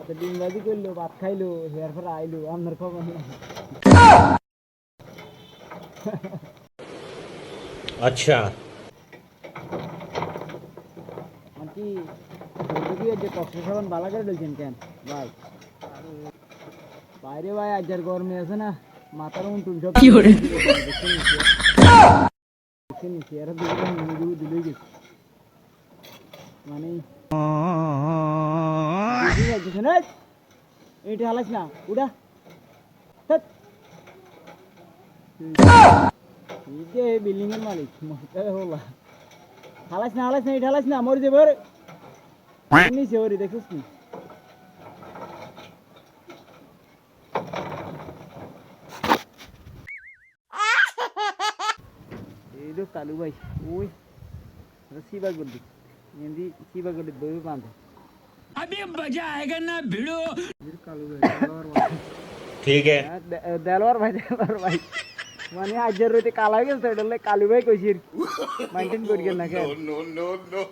তো ডিমবাজি করলো ভাত খাইলো হেয়ার পর আইলো আপনার খবর নেই अच्छा আর কি যে কষ্ট সাবান বালা করে দিয়েছেন কেন ভাই বাইরে ভাই আজার গরমে আছে না মাথার উন্টুল সব কি করে চেয়ারা দিলেই গেছে মানে এইটা হালাস না উড়া বিল্ডিং এর মালিক হালাস না এটা হালাস না মরে যাবে নিচে ওরে দেখিস নি এই তো কালু ভাই ওই সিবা গলি এমনি সিবা গলি বই বাঁধে अभी मजा आएगा ना भिड़ो কালু ভাই ठीक है দেলোয়ার ভাই মানে আজের রইতে কালা গেছে এটা কালু ভাই কইছি মেইনটেইন করি না কে নো নো নো